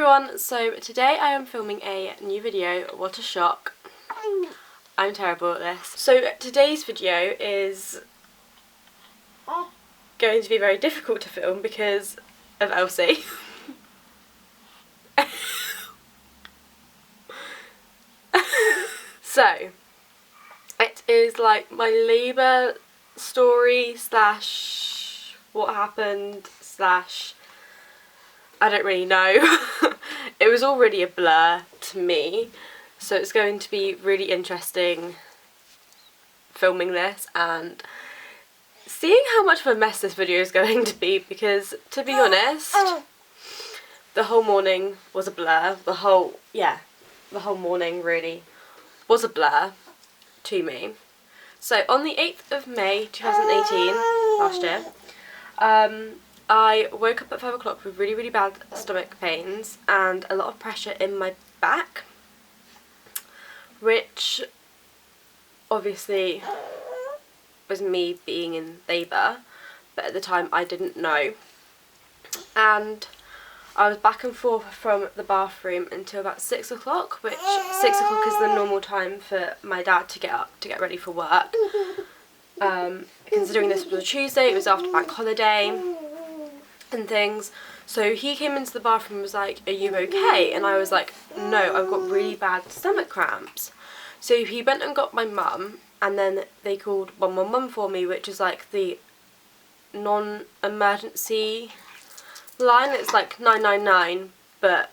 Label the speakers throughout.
Speaker 1: everyone, so today I am filming a new video. What a shock. I'm terrible at this. So today's video is going to be very difficult to film because of Elsie. So, it is like my labour story slash what happened slash I don't really know. It was already a blur to me, so it's going to be really interesting filming this and seeing how much of a mess this video is going to be, because to be honest, the whole morning was a blur. The whole morning really was a blur to me. So on the 8th of May 2018, last year, I woke up at 5 o'clock with really bad stomach pains and a lot of pressure in my back, which obviously was me being in labour, but at the time I didn't know. And I was back and forth from the bathroom until about 6 o'clock, which 6 o'clock is the normal time for my dad to get up to get ready for work. Considering this was a Tuesday, it was after bank holiday and things, so he came into the bathroom and was like, "Are you okay?" And I was like, "No, I've got really bad stomach cramps." So he went and got my mum, and then they called 111 for me, which is like the non-emergency line. It's like 999, but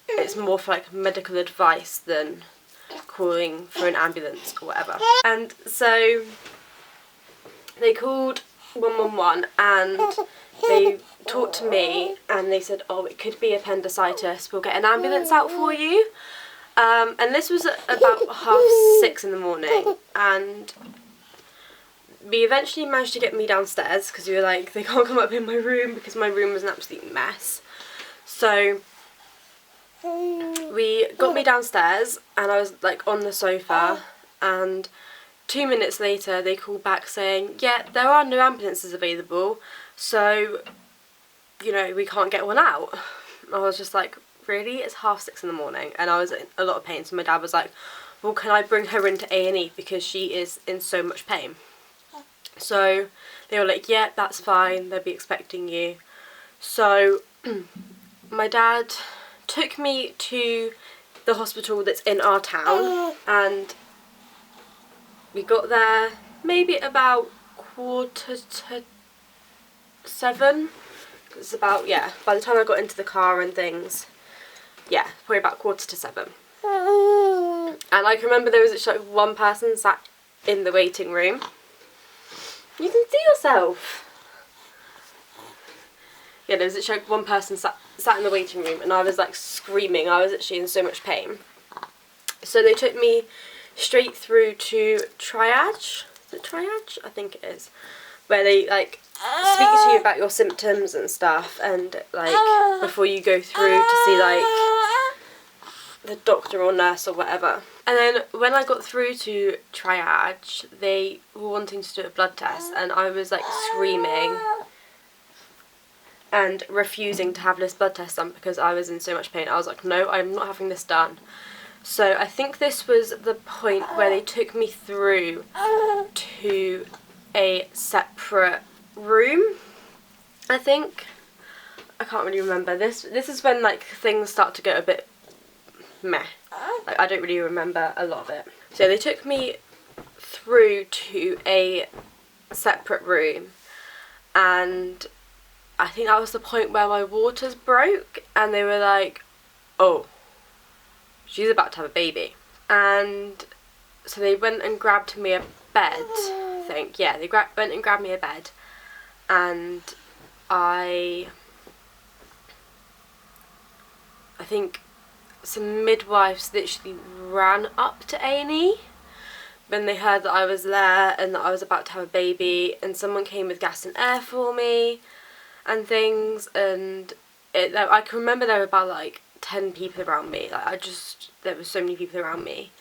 Speaker 1: it's more for like medical advice than calling for an ambulance or whatever. And so they called 111 and they talked to me and they said, "Oh, it could be appendicitis, we'll get an ambulance out for you." And this was at about 6:30 in the morning, and we eventually managed to get me downstairs because we were like, they can't come up in my room because my room was an absolute mess. So we got me downstairs and I was like on the sofa, and 2 minutes later they called back saying, "Yeah, there are no ambulances available, so you know, we can't get one out." I was just like, really? It's 6:30 in the morning, and I was in a lot of pain. So my dad was like, "Well, can I bring her into A&E because she is in so much pain?" So they were like, "Yeah, that's fine, they'll be expecting you." So my dad took me to the hospital that's in our town, and we got there maybe about 7:15. It's about, yeah, by the time I got into the car and things, yeah, probably about 7:15. And I can remember there was actually like one person sat in the waiting room. You can see yourself. Yeah, there was actually like one person sat in the waiting room, and I was like screaming. I was actually in so much pain. So they took me straight through to Triage. Is it Triage? I think it is. Where they like speak to you about your symptoms and stuff, and like before you go through to see like the doctor or nurse or whatever. And then when I got through to Triage, they were wanting to do a blood test, and I was like screaming and refusing to have this blood test done because I was in so much pain. I was like, "No, I'm not having this done." So I think this was the point where they took me through to a separate room, I think. I can't really remember. This is when like things start to get a bit meh. Like, I don't really remember a lot of it. So they took me through to a separate room, and I think that was the point where my waters broke, and they were like, "Oh, she's about to have a baby." And so they went and grabbed me a bed, I think. Yeah, they went and grabbed me a bed, and I think some midwives literally ran up to A&E when they heard that I was there and that I was about to have a baby, and someone came with gas and air for me and things, and I can remember there were about like 10 people around me. Like there were so many people around me,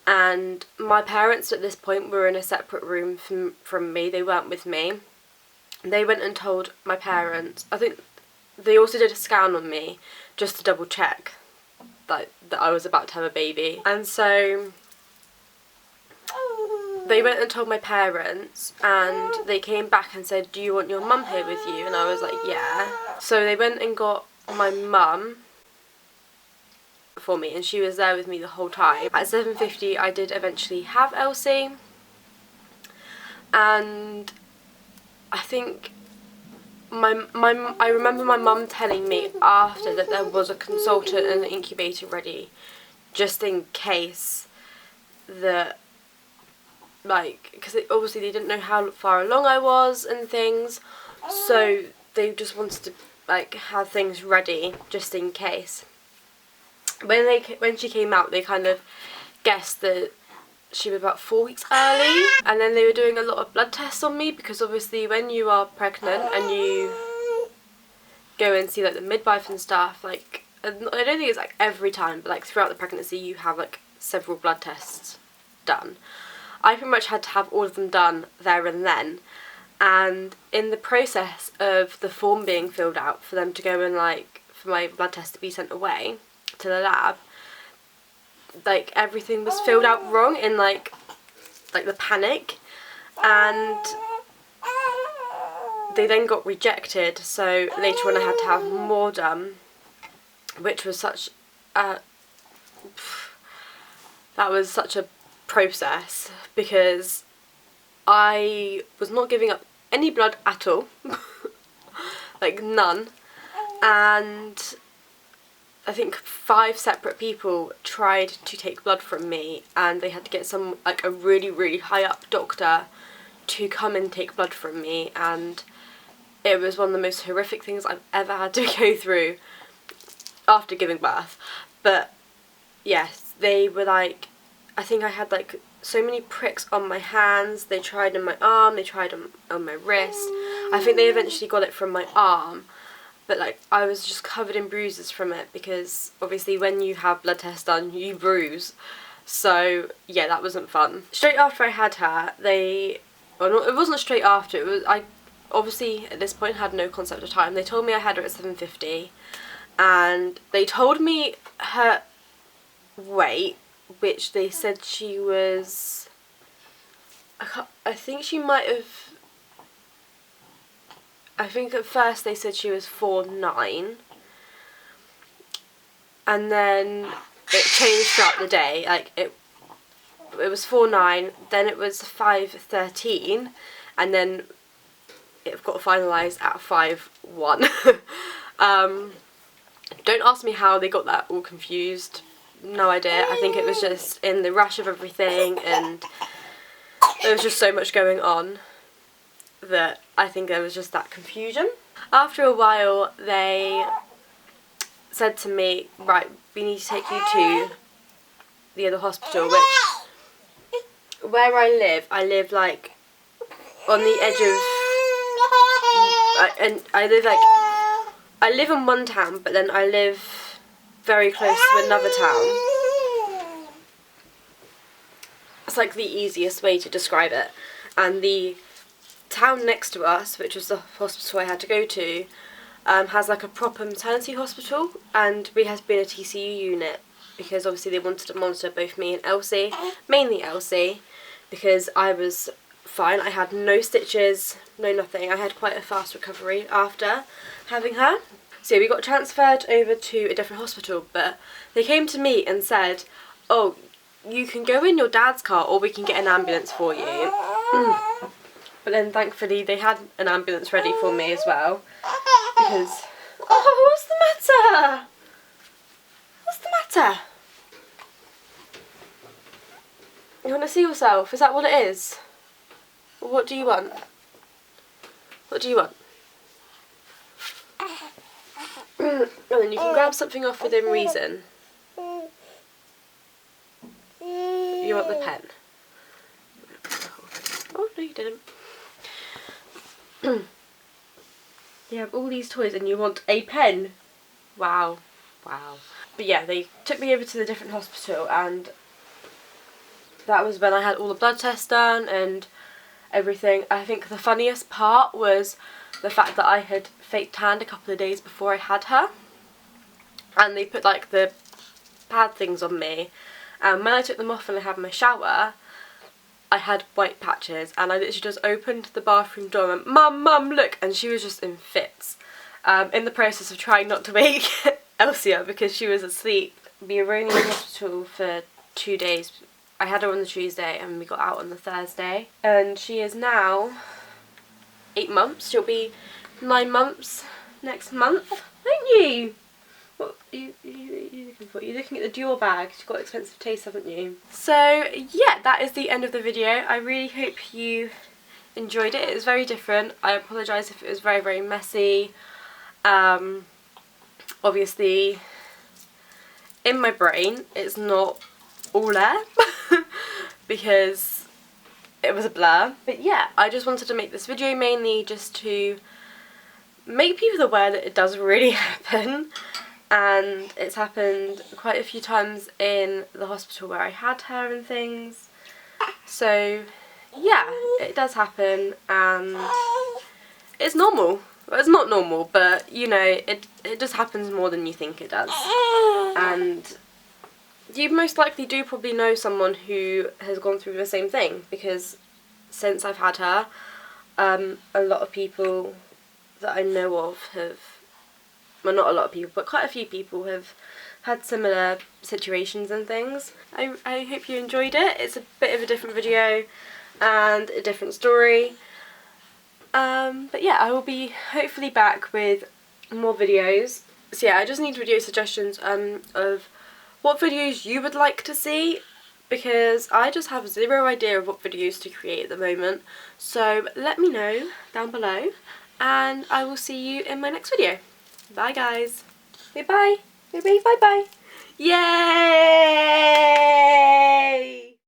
Speaker 1: and my parents at this point were in a separate room from me. They weren't with me. They went and told my parents, I think they also did a scan on me just to double check that I was about to have a baby. And so they went and told my parents, and they came back and said, do you want your mum here with you? And I was like, yeah. So they went and got my mum for me, and she was there with me the whole time. At 7:50 I did eventually have Elsie, and I think I remember my mum telling me after that there was a consultant and an incubator ready, just in case that, like, because obviously they didn't know how far along I was and things, so they just wanted to like have things ready just in case. When she came out, they kind of guessed that she was about 4 weeks early, and then they were doing a lot of blood tests on me, because obviously when you are pregnant and you go and see like the midwife and stuff, like, I don't think it's like every time, but like throughout the pregnancy you have like several blood tests done. I pretty much had to have all of them done there and then, and in the process of the form being filled out for them to go and like for my blood test to be sent away to the lab, like everything was filled out wrong in like the panic, and they then got rejected. So later on I had to have more done, which was such a that was such a process, because I was not giving up any blood at all like none, and I think 5 separate people tried to take blood from me, and they had to get some like a really, really high up doctor to come and take blood from me, and it was one of the most horrific things I've ever had to go through after giving birth. But yes, they were like, I think I had like so many pricks on my hands. They tried on my arm, they tried on my wrist. I think they eventually got it from my arm. But like I was just covered in bruises from it, because obviously when you have blood tests done you bruise. So yeah, that wasn't fun. Straight after I had her, it wasn't straight after, it was, I obviously at this point had no concept of time. They told me I had her at 7:50, and they told me her weight, which they said she was, I think she might have, I think at first they said she was 4'9", and then it changed throughout the day. Like it was 4'9", then it was 5'13", and then it got finalised at 5'1". Don't ask me how they got that all confused. No idea. I think it was just in the rush of everything, and there was just so much going on that I think there was just that confusion. After a while they said to me, right, we need to take you to the other hospital, which, where I live like on the edge of, and I live in one town, but then I live very close to another town. It's like the easiest way to describe it. And the town next to us, which was the hospital I had to go to, has like a proper maternity hospital, and we had to be in a TCU unit because obviously they wanted to monitor both me and Elsie, mainly Elsie, because I was fine. I had no stitches, no nothing. I had quite a fast recovery after having her. So we got transferred over to a different hospital, but they came to me and said, oh, you can go in your dad's car or we can get an ambulance for you. But then thankfully they had an ambulance ready for me as well, because, oh, what's the matter? What's the matter? You want to see yourself? Is that what it is? What do you want? What do you want? And then you can grab something off within reason. You want the pen? Oh, no you didn't. You have all these toys and you want a pen? Wow. Wow. But yeah, they took me over to the different hospital, and that was when I had all the blood tests done and everything. I think the funniest part was the fact that I had fake tanned a couple of days before I had her, and they put like the pad things on me, and when I took them off and I had my shower, I had white patches, and I literally just opened the bathroom door and went, "Mum, Mum, look," and she was just in fits, in the process of trying not to wake Elsie up because she was asleep. We were only in hospital for 2 days. I had her on the Tuesday and we got out on the Thursday, and she is now 8 months. She'll be 9 months next month, aren't you? What are you looking for? You're looking at the Dior bag. You've got expensive taste, haven't you? So yeah, that is the end of the video. I really hope you enjoyed it. It was very different. I apologise if it was very, very messy. Obviously, in my brain, it's not all there because it was a blur. But yeah, I just wanted to make this video mainly just to make people aware that it does really happen, and it's happened quite a few times in the hospital where I had her and things. So yeah, it does happen, and it's normal. Well, it's not normal, but you know, it just happens more than you think it does. And you most likely do probably know someone who has gone through the same thing, because since I've had her, a lot of people that I know of have, well, not a lot of people, but quite a few people have had similar situations and things. I hope you enjoyed it. It's a bit of a different video and a different story. But yeah, I will be hopefully back with more videos. So yeah, I just need video suggestions of what videos you would like to see, because I just have zero idea of what videos to create at the moment. So let me know down below, and I will see you in my next video. Bye guys. Say bye. Say bye bye. Yay!